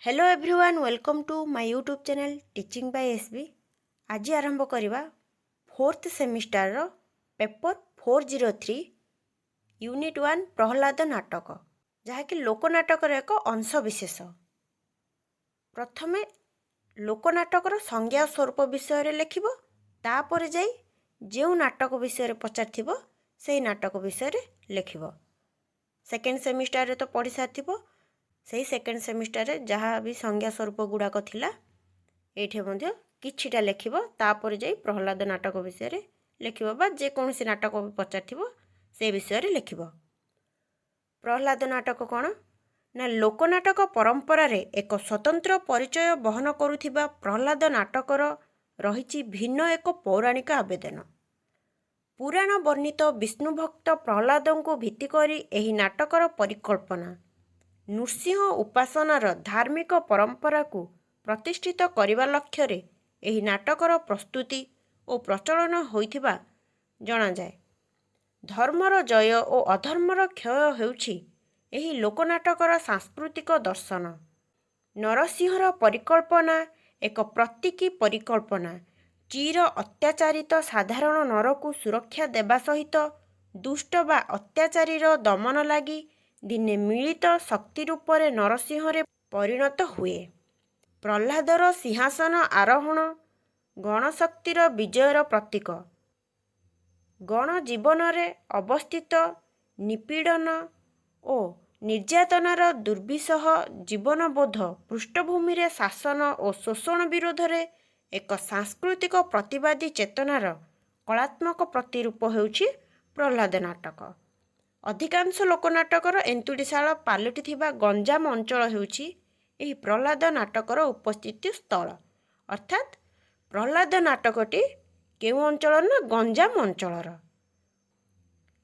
Hello everyone, welcome to my YouTube channel teaching by SB. आज आरंभ करवा fourth semester रो पेपर 403 यूनिट 1 प्रहलाद नाटक, जहाँकि लोकनाटक एक अंश विशेष। प्रथमे लोकनाटकर संज्ञा स्वरूप विषय लिखिब, तापर जाई जो नाटक विषय पचार से नाटक विषय लिखिब। सेकेंड सेमिस्टर रे तो पढ़ी सारी से सेकेंड सेमिस्टर रे जहाँ भी संज्ञा स्वरूप गुड़ाक थिला एठे मध्य किछिटा लिखिब, तापर जाई प्रहलाद नाटक विषय लिखिब बा जेकोसी नाटक पचार से विषय लिखिब। प्रहलाद नाटक कौन ना लोकनाटक परंपरा रे एक स्वतंत्र परिचय बहन करुथिबा प्रहलाद नाटकर रहिछि भिन्न एक पौराणिक आवेदन। पुराण वर्णित विष्णु भक्त प्रहलाद को भित्ति करी एही नाटकर परिकल्पना नृसिंह उपासनार धार्मिक परंपरा को प्रतिष्ठित करने लक्ष्य रे एही नाटकर प्रस्तुति और प्रचलन होइथिबा जणा जाए। धर्मर जय और अधर्मर क्षय हेउछि एही लोकनाटकर सांस्कृतिक दर्शन। नरसिंहर परिकल्पना एक प्रतीकी परिकल्पना, चिर अत्याचारित साधारण नर को सुरक्षा देवा सहित दुष्ट बा अत्याचारीर दमन लगी दिने मिलित शक्ति रूपरे नरसिंहरे परिणत हुए। प्रहलादर सिंहासन आरोहण गणशक्तिर विजयर प्रतीक। गण जीवन रे अवस्थित निपीड़न और निर्यातनार दुर्विसह जीवनबोध पृष्ठभूमि रे शासन और शोषण विरोध रे एक सांस्कृतिक प्रतिवादी चेतनार कलात्मक प्रतिरूप हेउछि प्रहलाद नाटक। अधिकांश लोकनाटकर एन्तुड़ीशाला पालटिथिबा गंजाम अंचल हेउछि एही प्रहलाद नाटकर उपस्थिति स्थल। अर्थात प्रहलाद नाटकटी केउ अंचल ना गंजाम अंचलर।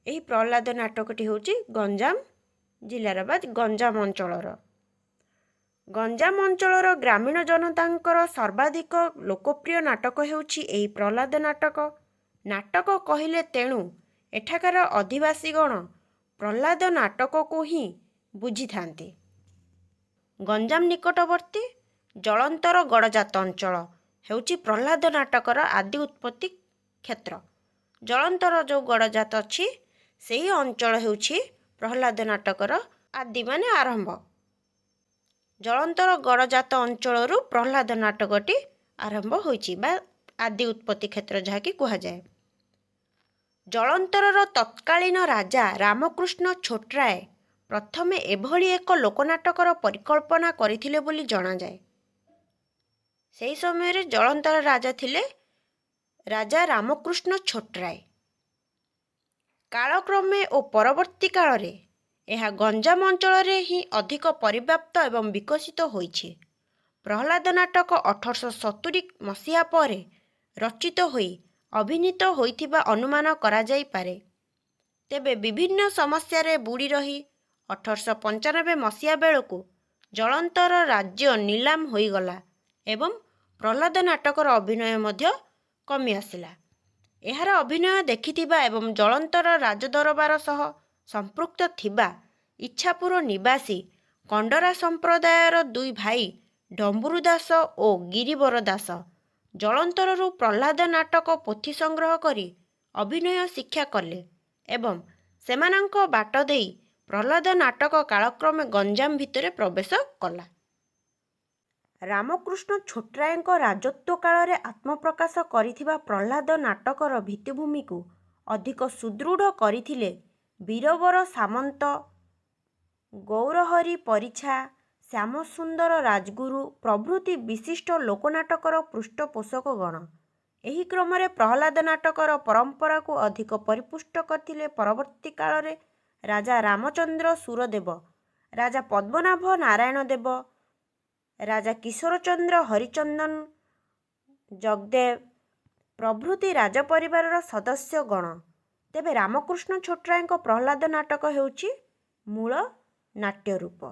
एही प्रहलाद नाटकटी हेउछि गंजाम जिल्लार बा गंजाम अंचलर। गंजाम अंचलर ग्रामीण जनतांकर सर्वाधिक लोकप्रिय नाटक हेउछि एही प्रहलाद नाटक। नाटक कहिले तेणु एठाकार अधिवासीगण प्रहलाद नाटक को ही बुझी थांती। गंजाम निकटवर्ती जलंतर गड़जात अंचल हेउछि प्रहलाद नाटकर आदि उत्पत्ति क्षेत्र। जलंतर जो गड़जात अछि सेही अंचल हेउछि प्रहलाद नाटकर आदि माने आरंभ। जलंतर गड़जात अंचलरू प्रहलाद नाटकटी आरंभ होइछि बा आदि उत्पत्ति क्षेत्र जहाँकि कुहा जाए। जलंतरर तत्कालीन राजा रामकृष्ण छोटराय प्रथमे एभली एक लोकनाटकर परिकल्पना करथिले बोली जणा जाए। सेही समय रे जलंतर राजा थिले राजा रामकृष्ण छोटराय। कालक्रमे और परवर्ती काल रे एहा गंजाम अंचल रे ही अधिक परिव्याप्त एवं विकसित होइछि। प्रहलाद नाटक 1870 मसीहा परे रचित होई अभिनीत होइथिबा अनुमान करा जाई पारे। तेबे विभिन्न समस्या रे बुड़ी रही 1895 मसीहा बेलକୁ जलंतर राज्य नीलाम होईगला एवं प्रहलाद नाटकर अभिनय मध्य कमी आसिला। एहार अभिनय देखिथिबा एवं जलंतर राजदरबार सह संपृक्त थिबा इच्छापुर निवासी कंडरा संप्रदायर दुई भाई डंबुरु दास और गिरिवर दास जलंतररू प्रहलाद नाटक पोथी संग्रह करी अभिनय शिक्षा कले एवं सेमानंक बाट देई प्रहलाद नाटक कालक्रमे गंजाम भितरे प्रवेश कला। रामकृष्ण छोटरायଙ୍କ राजत्व काल रे आत्मप्रकाश करिथिबा प्रहलाद नाटकर भित्तिभूमि को अधिक सुदृढ़ करिथिले वीरवर सामंत, गौरहरि परिछा, श्यामसुंदर राजगुरु प्रभृति विशिष्ट लोकनाटकर पृष्ठपोषकगण। एही क्रम रे प्रहलाद नाटकर परंपरा को अधिक परिपुष्ट करथिले परवर्ती काल रे राजा रामचंद्र सूरदेव, राजा पद्मनाभ नारायण देव, राजा किशोरचंद्र हरिचंदन जगदेव प्रभृति राजपरिवारर सदस्य गण। तेबे रामकृष्ण छोटरायଙ୍କ प्रहलाद नाटक हेउछि मूल नाट्य रूप,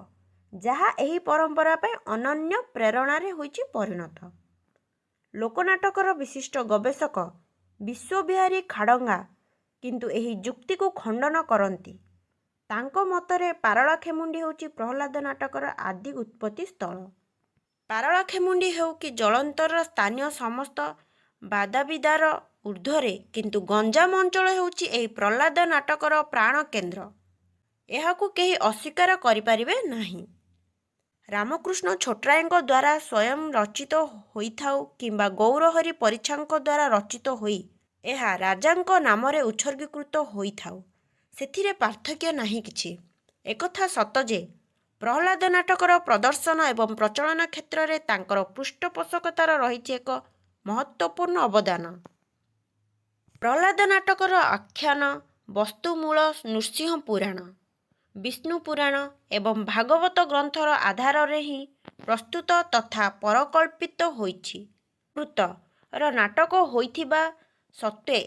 जहाँ एही परंपरा पे अनन्य प्रेरणा रे होइछि परिणत। लोकनाटकर विशिष्ट गवेषक विश्वविहारी खाड़ंगा किंतु एही जुक्ति को खंडन करती। तांको मतरे पारलाखेमुंडी होउछि प्रहलाद नाटकर आदि उत्पत्ति स्थल। ପାରଳାଖେମୁଣ୍ଡି ହେଉ କି ଜଳନ୍ତରର ସ୍ଥାନୀୟ ସମସ୍ତ ବାଦାବିଦାର ଊର୍ଦ୍ଧ୍ୱରେ, କିନ୍ତୁ ଗଞ୍ଜାମ ଅଞ୍ଚଳ ହେଉଛି ଏହି ପ୍ରହ୍ଲାଦ ନାଟକର ପ୍ରାଣ କେନ୍ଦ୍ର। ଏହାକୁ କେହି ଅସ୍ୱୀକାର କରିପାରିବେ ନାହିଁ। ରାମକୃଷ୍ଣ ଛୋଟରାୟଙ୍କ ଦ୍ୱାରା ସ୍ୱୟଂ ରଚିତ ହୋଇଥାଉ କିମ୍ବା ଗୌରହରି ପରିଛାଙ୍କ ଦ୍ୱାରା ରଚିତ ହୋଇ ଏହା ରାଜାଙ୍କ ନାମରେ ଉତ୍ସର୍ଗୀକୃତ ହୋଇଥାଉ, ସେଥିରେ ପାର୍ଥକ୍ୟ ନାହିଁ କିଛି। ଏକଥା ସତ ଯେ ପ୍ରହ୍ଲାଦ ନାଟକର ପ୍ରଦର୍ଶନ ଏବଂ ପ୍ରଚଳନ କ୍ଷେତ୍ରରେ ତାଙ୍କର ପୃଷ୍ଠପୋଷକତାର ରହିଛି ଏକ ମହତ୍ତ୍ୱପୂର୍ଣ୍ଣ ଅବଦାନ। ପ୍ରହ୍ଲାଦ ନାଟକର ଆଖ୍ୟାନ ବସ୍ତୁ ମୂଳ ନୃସିଂହ ପୁରାଣ, ବିଷ୍ଣୁ ପୁରାଣ ଏବଂ ଭାଗବତ ଗ୍ରନ୍ଥର ଆଧାରରେ ହିଁ ପ୍ରସ୍ତୁତ ତଥା ପରିକଳ୍ପିତ ହୋଇଛି। ବୃତ୍ତର ନାଟକ ହୋଇଥିବା ସତ୍ତ୍ୱେ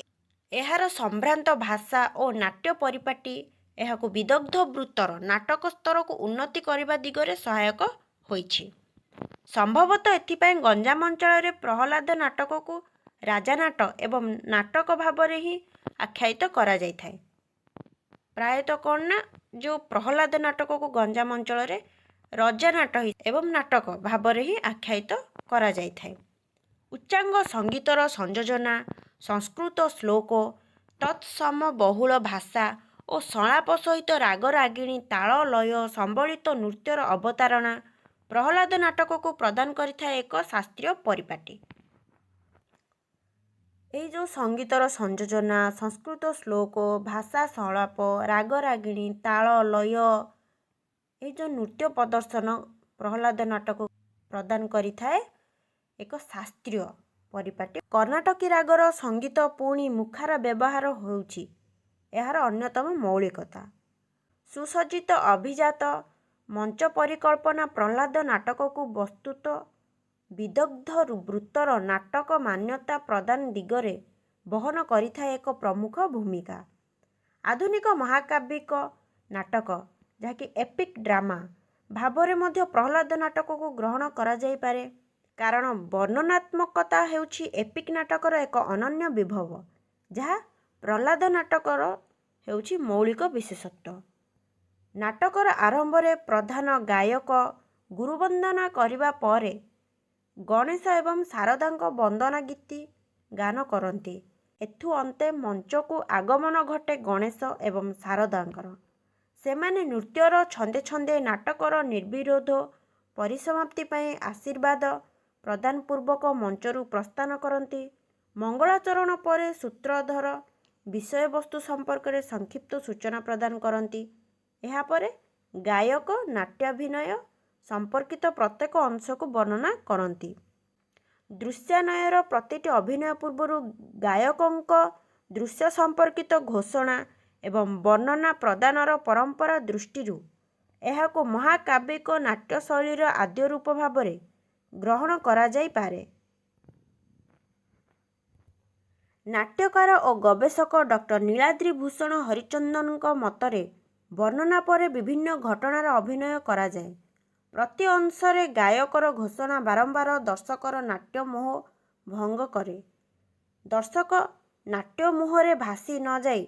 ଏହାର ସମ୍ଭ୍ରାନ୍ତ ଭାଷା ଓ ନାଟ୍ୟ ପରିପାଟୀ ଏହାକୁ ବିଦଗ୍ଧ ବୃତ୍ତର ନାଟକ ସ୍ତରକୁ ଉନ୍ନତି କରିବା ଦିଗରେ ସହାୟକ ହୋଇଛି। ସମ୍ଭବତଃ ଏଥିପାଇଁ ଗଞ୍ଜାମ ଅଞ୍ଚଳରେ ପ୍ରହ୍ଲାଦ ନାଟକକୁ ରାଜାନାଟ ଏବଂ ନାଟକ ଭାବରେ ହିଁ ଆଖ୍ୟାୟିତ କରାଯାଇଥାଏ। ପ୍ରାୟତଃ କ'ଣ ନା, ଯେଉଁ ପ୍ରହ୍ଲାଦ ନାଟକକୁ ଗଞ୍ଜାମ ଅଞ୍ଚଳରେ ରଜାନାଟ ଏବଂ ନାଟକ ଭାବରେ ହିଁ ଆଖ୍ୟାୟିତ କରାଯାଇଥାଏ। ଉଚ୍ଚାଙ୍ଗ ସଙ୍ଗୀତର ସଂଯୋଜନା, ସଂସ୍କୃତ ଶ୍ଲୋକ, ତତ୍ସମବହୁଳ ଭାଷା ଓ ସଂଳାପ ସହିତ ରାଗରାଗିଣୀ ତାଳ ଲୟ ସମ୍ବଳିତ ନୃତ୍ୟର ଅବତାରଣା ପ୍ରହ୍ଲାଦ ନାଟକକୁ ପ୍ରଦାନ କରିଥାଏ ଏକ ଶାସ୍ତ୍ରୀୟ ପରିପାଟୀ। ଏହି ଯେଉଁ ସଙ୍ଗୀତର ସଂଯୋଜନା, ସଂସ୍କୃତ ଶ୍ଲୋକ, ଭାଷା ସଂଳାପ, ରାଗରାଗିଣୀ ତାଳ ଲୟ, ଏହି ଯେଉଁ ନୃତ୍ୟ ପ୍ରଦର୍ଶନ ପ୍ରହ୍ଲାଦ ନାଟକ ପ୍ରଦାନ କରିଥାଏ ଏକ ଶାସ୍ତ୍ରୀୟ ପରିପାଟୀ। କର୍ଣ୍ଣାଟକୀ ରାଗର ସଙ୍ଗୀତ ପୁଣି ମୁଖାର ବ୍ୟବହାର ହେଉଛି ଏହାର ଅନ୍ୟତମ ମୌଳିକତା। ସୁସଜ୍ଜିତ ଅଭିଜାତ ମଞ୍ଚ ପରିକଳ୍ପନା ପ୍ରହ୍ଲାଦ ନାଟକକୁ ବସ୍ତୁତଃ ବିଦଗ୍ଧ ବୃତ୍ତର ନାଟକ ମାନ୍ୟତା ପ୍ରଦାନ ଦିଗରେ ବହନ କରିଥାଏ ଏକ ପ୍ରମୁଖ ଭୂମିକା। ଆଧୁନିକ ମହାକାବ୍ୟିକ ନାଟକ, ଯାହାକି ଏପିକ୍ ଡ୍ରାମା ଭାବରେ ମଧ୍ୟ ପ୍ରହ୍ଲାଦ ନାଟକକୁ ଗ୍ରହଣ କରାଯାଇପାରେ, କାରଣ ବର୍ଣ୍ଣନାତ୍ମକତା ହେଉଛି ଏପିକ୍ ନାଟକର ଏକ ଅନନ୍ୟ ବିଭବ, ଯାହା ପ୍ରହ୍ଲାଦ ନାଟକର ହେଉଛି ମୌଳିକ ବିଶେଷତ୍ୱ। ନାଟକର ଆରମ୍ଭରେ ପ୍ରଧାନ ଗାୟକ ଗୁରୁବନ୍ଦନା କରିବା ପରେ ଗଣେଶ ଏବଂ ଶାରଦାଙ୍କ ବନ୍ଦନା ଗୀତି ଗାନ କରନ୍ତି। ଏଥୁ ଅନ୍ତେ ମଞ୍ଚକୁ ଆଗମନ ଘଟେ ଗଣେଶ ଏବଂ ଶାରଦାଙ୍କର। ସେମାନେ ନୃତ୍ୟର ଛନ୍ଦେ ଛନ୍ଦେ ନାଟକର ନିର୍ବିରୋଧ ପରିସମାପ୍ତି ପାଇଁ ଆଶୀର୍ବାଦ ପ୍ରଦାନ ପୂର୍ବକ ମଞ୍ଚରୁ ପ୍ରସ୍ଥାନ କରନ୍ତି। ମଙ୍ଗଳାଚରଣ ପରେ ସୂତ୍ରଧର ବିଷୟବସ୍ତୁ ସମ୍ପର୍କରେ ସଂକ୍ଷିପ୍ତ ସୂଚନା ପ୍ରଦାନ କରନ୍ତି। ଏହାପରେ ଗାୟକ ନାଟ୍ୟାଭିନୟ ସମ୍ପର୍କିତ ପ୍ରତ୍ୟେକ ଅଂଶକୁ ବର୍ଣ୍ଣନା କରନ୍ତି। ଦୃଶ୍ୟାନୟର ପ୍ରତିଟି ଅଭିନୟ ପୂର୍ବରୁ ଗାୟକଙ୍କ ଦୃଶ୍ୟ ସମ୍ପର୍କିତ ଘୋଷଣା ଏବଂ ବର୍ଣ୍ଣନା ପ୍ରଦାନର ପରମ୍ପରା ଦୃଷ୍ଟିରୁ ଏହାକୁ ମହାକାବ୍ୟିକ ନାଟ୍ୟଶୈଳୀର ଆଦ୍ୟ ରୂପ ଭାବରେ ଗ୍ରହଣ କରାଯାଇପାରେ। ନାଟ୍ୟକାର ଓ ଗବେଷକ ଡକ୍ଟର ନୀଳାଦ୍ରି ଭୂଷଣ ହରିଚନ୍ଦନଙ୍କ ମତରେ ବର୍ଣ୍ଣନା ପରେ ବିଭିନ୍ନ ଘଟଣାର ଅଭିନୟ କରାଯାଏ। ପ୍ରତି ଅଂଶରେ ଗାୟକର ଘୋଷଣା ବାରମ୍ବାର ଦର୍ଶକର ନାଟ୍ୟମୋହ ଭଙ୍ଗ କରେ। ଦର୍ଶକ ନାଟ୍ୟମୋହରେ ଭାସି ନ ଯାଇ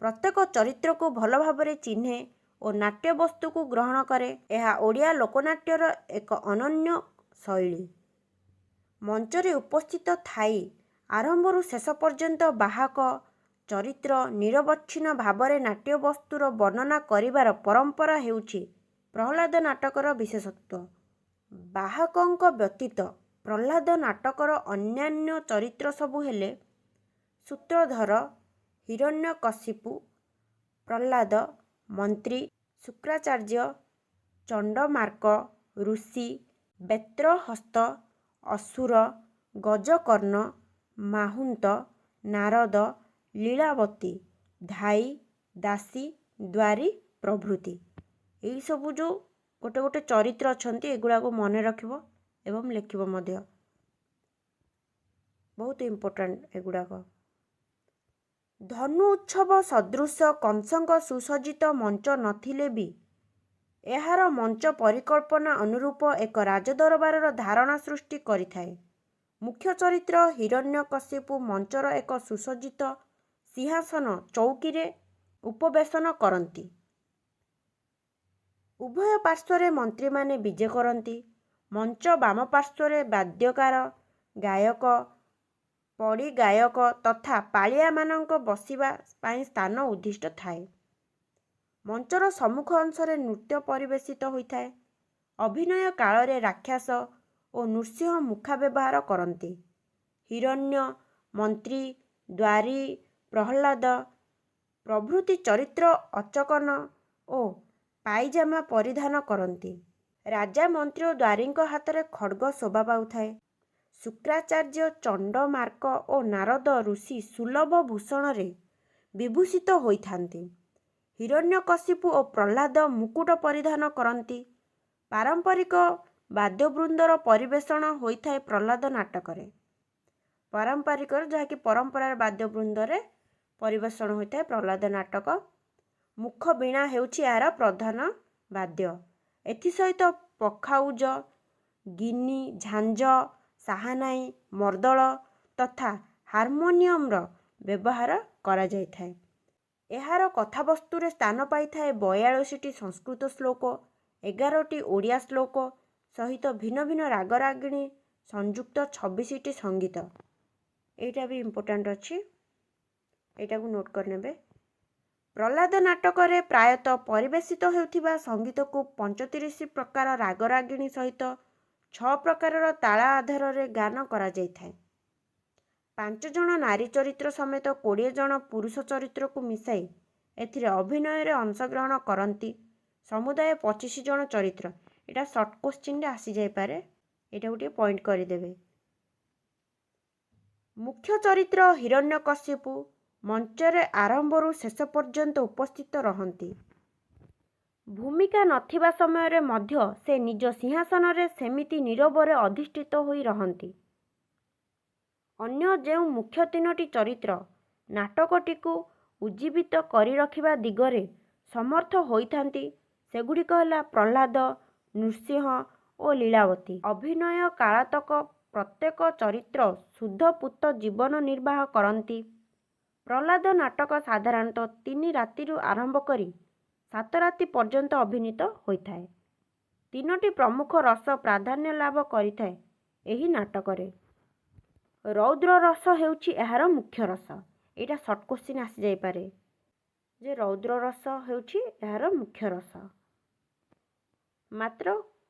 ପ୍ରତ୍ୟେକ ଚରିତ୍ରକୁ ଭଲ ଭାବରେ ଚିହ୍ନେ ଓ ନାଟ୍ୟବସ୍ତୁକୁ ଗ୍ରହଣ କରେ। ଏହା ଓଡ଼ିଆ ଲୋକନାଟ୍ୟର ଏକ ଅନନ୍ୟ ଶୈଳୀ। ମଞ୍ଚରେ ଉପସ୍ଥିତ ଥାଇ ଆରମ୍ଭରୁ ଶେଷ ପର୍ଯ୍ୟନ୍ତ ବାହକ ଚରିତ୍ର ନିରବଚ୍ଛିନ୍ନ ଭାବରେ ନାଟ୍ୟବସ୍ତୁର ବର୍ଣ୍ଣନା କରିବାର ପରମ୍ପରା ହେଉଛି ପ୍ରହ୍ଲାଦ ନାଟକର ବିଶେଷତ୍ୱ। ବାହକଙ୍କ ବ୍ୟତୀତ ପ୍ରହ୍ଲାଦ ନାଟକର ଅନ୍ୟାନ୍ୟ ଚରିତ୍ର ସବୁ ହେଲେ ସୂତ୍ରଧର, ହିରଣ୍ୟକଶିପୁ, ପ୍ରହ୍ଲାଦ, ମନ୍ତ୍ରୀ, ଶୁକ୍ରାଚାର୍ଯ୍ୟ, ଚଣ୍ଡମାର୍କ, ଋଷି, ବେତ୍ରହସ୍ତ, ଅସୁର, ଗଜକର୍ଣ୍ଣ, ମାହୁନ୍ତ, ନାରଦ, ଲୀଳାବତୀ, ଧାଇ, ଦାସୀ, ଦ୍ୱାରୀ ପ୍ରଭୃତି। ଏହିସବୁ ଯେଉଁ ଗୋଟେ ଗୋଟେ ଚରିତ୍ର ଅଛନ୍ତି ଏଗୁଡ଼ାକୁ ମନେ ରଖିବ ଏବଂ ଲେଖିବ ମଧ୍ୟ। ବହୁତ ଇମ୍ପୋର୍ଟାଣ୍ଟ ଏଗୁଡ଼ାକ। ଧନୁ ଉତ୍ସବ ସଦୃଶ କଂସଙ୍କ ସୁସଜ୍ଜିତ ମଞ୍ଚ ନଥିଲେ ବି ଏହାର ମଞ୍ଚ ପରିକଳ୍ପନା ଅନୁରୂପ ଏକ ରାଜଦରବାରର ଧାରଣା ସୃଷ୍ଟି କରିଥାଏ। ମୁଖ୍ୟ ଚରିତ୍ର ହିରଣ୍ୟକଶିପୁ ମଞ୍ଚର ଏକ ସୁସଜ୍ଜିତ ସିଂହାସନ ଚୌକିରେ ଉପବେଶନ କରନ୍ତି। ଉଭୟ ପାର୍ଶ୍ୱରେ ମନ୍ତ୍ରୀମାନେ ବିଜେ କରନ୍ତି। ମଞ୍ଚ ବାମ ପାର୍ଶ୍ୱରେ ବାଦ୍ୟକାର, ଗାୟକ, ପଡ଼ିଗାୟକ ତଥା ପାଳିଆମାନଙ୍କ ବସିବା ପାଇଁ ସ୍ଥାନ ଉଦ୍ଦିଷ୍ଟ ଥାଏ। ମଞ୍ଚର ସମ୍ମୁଖ ଅଂଶରେ ନୃତ୍ୟ ପରିବେଷିତ ହୋଇଥାଏ। ଅଭିନୟ କାଳରେ ରାକ୍ଷସ ଓ ନୃସିଂହ ମୁଖା ବ୍ୟବହାର କରନ୍ତି। ହିରଣ୍ୟ, ମନ୍ତ୍ରୀ, ଦ୍ୱାରୀ, ପ୍ରହ୍ଲାଦ ପ୍ରଭୃତି ଚରିତ୍ର ଅଚକନ ଓ ପାଇଜାମା ପରିଧାନ କରନ୍ତି। ରାଜା, ମନ୍ତ୍ରୀ ଓ ଦ୍ୱାରୀଙ୍କ ହାତରେ ଖଡ୍ଗ ଶୋଭା ପାଉଥାଏ। ଶୁକ୍ରାଚାର୍ଯ୍ୟ, ଚଣ୍ଡମାର୍କ ଓ ନାରଦ ଋଷି ସୁଲଭ ଭୂଷଣରେ ବିଭୂଷିତ ହୋଇଥାନ୍ତି। ହିରଣ୍ୟକଶିପୁ ଓ ପ୍ରହ୍ଲାଦ ମୁକୁଟ ପରିଧାନ କରନ୍ତି। ପାରମ୍ପରିକ ବାଦ୍ୟବୃନ୍ଦର ପରିବେଷଣ ହୋଇଥାଏ ପ୍ରହ୍ଲାଦ ନାଟକରେ। ପାରମ୍ପରିକର ଯାହାକି ପରମ୍ପରାର ବାଦ୍ୟବୃନ୍ଦରେ ପରିବେଷଣ ହୋଇଥାଏ ପ୍ରହ୍ଲାଦ ନାଟକ। ମୁଖ ବୀଣା ହେଉଛି ଏହାର ପ୍ରଧାନ ବାଦ୍ୟ। ଏଥିସହିତ ପଖାଉଜ, ଗିନି, ଝାଞ୍ଜ, ସାହାନାଇ, ମର୍ଦ୍ଦଳ ତଥା ହାରମୋନିୟମର ବ୍ୟବହାର କରାଯାଇଥାଏ। ଏହାର କଥାବସ୍ତୁରେ ସ୍ଥାନ ପାଇଥାଏ 42ଟି ସଂସ୍କୃତ ଶ୍ଲୋକ, 11ଟି ଓଡ଼ିଆ ଶ୍ଲୋକ ସହିତ ଭିନ୍ନ ଭିନ୍ନ ରାଗରାଗିଣୀ ସଂଯୁକ୍ତ 26ଟି ସଙ୍ଗୀତ। ଏଇଟା ବି ଇମ୍ପୋର୍ଟାଣ୍ଟ ଅଛି, ଏଇଟାକୁ ନୋଟ୍ କରିନେବେ। ପ୍ରହ୍ଲାଦ ନାଟକରେ ପ୍ରାୟତଃ ପରିବେଷିତ ହେଉଥିବା ସଙ୍ଗୀତକୁ 35 ପ୍ରକାର ରାଗରାଗିଣୀ ସହିତ 6 ପ୍ରକାରର ତାଳ ଆଧାରରେ ଗାନ କରାଯାଇଥାଏ। 5 ଜଣ ନାରୀ ଚରିତ୍ର ସମେତ 20 ଜଣ ପୁରୁଷ ଚରିତ୍ରକୁ ମିଶାଇ ଏଥିରେ ଅଭିନୟରେ ଅଂଶଗ୍ରହଣ କରନ୍ତି ସମୁଦାୟ 25 ଜଣ ଚରିତ୍ର। ଏଇଟା ସର୍ଟ କୋଶ୍ଚିନ୍ରେ ଆସିଯାଇପାରେ, ଏଇଟାକୁ ଟିକେ ପଏଣ୍ଟ କରିଦେବେ। ମୁଖ୍ୟ ଚରିତ୍ର ହିରଣ୍ୟକଶିପୁ ମଞ୍ଚରେ ଆରମ୍ଭରୁ ଶେଷ ପର୍ଯ୍ୟନ୍ତ ଉପସ୍ଥିତ ରହନ୍ତି। ଭୂମିକା ନଥିବା ସମୟରେ ମଧ୍ୟ ସେ ନିଜ ସିଂହାସନରେ ସେମିତି ନୀରବରେ ଅଧିଷ୍ଠିତ ହୋଇ ରହନ୍ତି। ଅନ୍ୟ ଯେଉଁ ମୁଖ୍ୟ 3ଟି ଚରିତ୍ର ନାଟକଟିକୁ ଉଜ୍ଜୀବିତ କରି ରଖିବା ଦିଗରେ ସମର୍ଥ ହୋଇଥାନ୍ତି ସେଗୁଡ଼ିକ ହେଲା ପ୍ରହ୍ଲାଦ, ନୃସିଂହ ଓ ଲୀଳାବତୀ। ଅଭିନୟ କାଳତକ ପ୍ରତ୍ୟେକ ଚରିତ୍ର ଶୁଦ୍ଧପୂତ ଜୀବନ ନିର୍ବାହ କରନ୍ତି। ପ୍ରହ୍ଲାଦ ନାଟକ ସାଧାରଣତଃ 3 ରାତିରୁ ଆରମ୍ଭ କରି 7 ରାତି ପର୍ଯ୍ୟନ୍ତ ଅଭିନୀତ ହୋଇଥାଏ। 3ଟି ପ୍ରମୁଖ ରସ ପ୍ରାଧାନ୍ୟ ଲାଭ କରିଥାଏ ଏହି ନାଟକରେ। ରୌଦ୍ର ରସ ହେଉଛି ଏହାର ମୁଖ୍ୟ ରସ। ଏଇଟା ସର୍ଟ କୋଶ୍ଚିନ୍ ଆସିଯାଇପାରେ ଯେ ରୌଦ୍ର ରସ ହେଉଛି ଏହାର ମୁଖ୍ୟ ରସ। ମାତ୍ର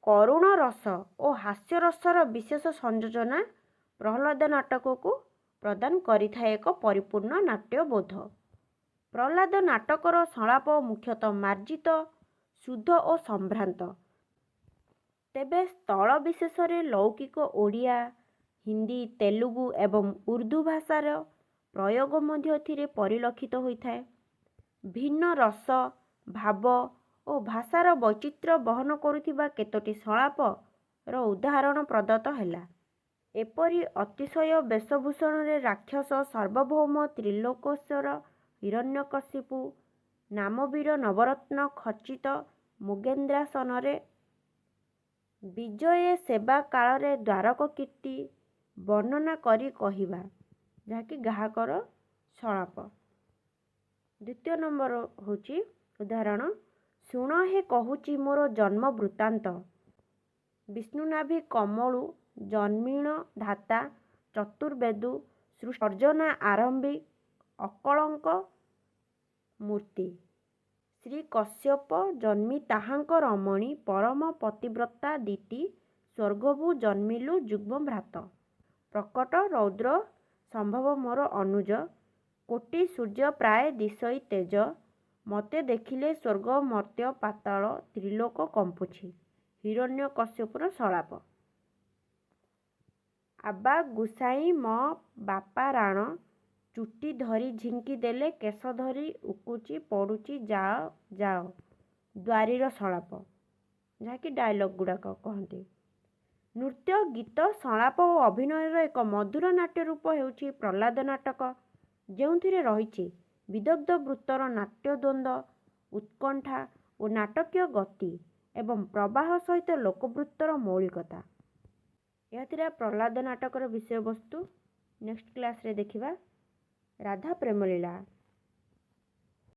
କରୁଣ ରସ ଓ ହାସ୍ୟ ରସର ବିଶେଷ ସଂଯୋଜନା ପ୍ରହ୍ଲାଦ ନାଟକକୁ ପ୍ରଦାନ କରିଥାଏ ଏକ ପରିପୂର୍ଣ୍ଣ ନାଟ୍ୟବୋଧ। ପ୍ରହ୍ଲାଦ ନାଟକର ସଂଳାପ ମୁଖ୍ୟତଃ ମାର୍ଜିତ, ଶୁଦ୍ଧ ଓ ସମ୍ଭ୍ରାନ୍ତ। ତେବେ ସ୍ଥଳ ବିଶେଷରେ ଲୌକିକ ଓଡ଼ିଆ, ହିନ୍ଦୀ, ତେଲୁଗୁ ଏବଂ ଉର୍ଦ୍ଦୁ ଭାଷାର ପ୍ରୟୋଗ ମଧ୍ୟ ଏଥିରେ ପରିଲକ୍ଷିତ ହୋଇଥାଏ। ଭିନ୍ନ ରସ, ଭାବ ଓ ଭାଷାର ବୈଚିତ୍ର୍ୟ ବହନ କରୁଥିବା କେତୋଟି ସଂଳାପର ଉଦାହରଣ ପ୍ରଦତ୍ତ ହେଲା। ଏପରି ଅତିଶୟ ବେଶଭୂଷଣରେ ରାକ୍ଷସ ସାର୍ବଭୌମ ତ୍ରିଲୋକେଶ୍ୱର ହିରଣ୍ୟକଶିପୁ ନାମବୀର ନବରତ୍ନ ଖଚିତ ମୃଗେନ୍ଦ୍ରାସନରେ ବିଜୟେ ସେବା କାଳରେ ଦ୍ୱାରକ କୀର୍ତ୍ତି ବର୍ଣ୍ଣନା କରି କହିବା, ଯାହାକି ଗ୍ରାହକର ସଂଳାପ। ଦ୍ୱିତୀୟ ନମ୍ବର ହେଉଛି ଉଦାହରଣ ଶୁଣ ହେ କହୁଛି ମୋର ଜନ୍ମ ବୃତ୍ତାନ୍ତ। ବିଷ୍ଣୁନାଭି କମଳୁ ଜନ୍ମିଣ ଧାତା ଚତୁର୍ବେଦୁ ସୃଷ୍ଟର୍ଜନା ଆରମ୍ଭି ଅକଳଙ୍କ ମୂର୍ତ୍ତି। ଶ୍ରୀ କଶ୍ୟପ ଜନ୍ମି ତାହାଙ୍କ ରମଣୀ ପରମ ପତିବ୍ରତା ଦିତି ସ୍ୱର୍ଗଭୁ ଜନ୍ମିଲୁ ଯୁଗ୍ମ ଭ୍ରାତ। ପ୍ରକଟ ରୌଦ୍ର ସମ୍ଭବ ମୋର ଅନୁଜ କୋଟି ସୂର୍ଯ୍ୟ ପ୍ରାୟ ଦିଶଇ ତେଜ ମତେ ଦେଖିଲେ ସ୍ୱର୍ଗ ମର୍ତ୍ତ୍ୟ ପାତାଳ ତ୍ରିଲୋକ କମ୍ପୁଛି। ହିରଣ୍ୟକଶ୍ୟପର ସଂଳାପ। ଆବା ଗୁସାଇଁ ମ ବାପା ରାଣ ଚୁଟି ଧରି ଝିଙ୍କି ଦେଲେ କେଶ ଧରି ଉକୁଚି ପଡ଼ୁଚି ଯାଅ ଯାଅ। ଦ୍ୱାରୀର ସଂଳାପ, ଯାହାକି ଡାଇଲଗ ଗୁଡ଼ାକ କହନ୍ତି। ନୃତ୍ୟ, ଗୀତ, ସଂଳାପ ଓ ଅଭିନୟର ଏକ ମଧୁର ନାଟ୍ୟ ରୂପ ହେଉଛି ପ୍ରହ୍ଲାଦ ନାଟକ, ଯେଉଁଥିରେ ରହିଛି ବିଦଗ୍ଧ ବୃତ୍ତର ନାଟ୍ୟଦ୍ୱନ୍ଦ, ଉତ୍କଣ୍ଠା ଓ ନାଟକୀୟ ଗତି ଏବଂ ପ୍ରବାହ ସହିତ ଲୋକବୃତ୍ତର ମୌଳିକତା। ଏହା ଥିଲା ପ୍ରହ୍ଲାଦ ନାଟକର ବିଷୟବସ୍ତୁ। ନେକ୍ସଟ କ୍ଲାସରେ ଦେଖିବା ରାଧା ପ୍ରେମଲୀଳା।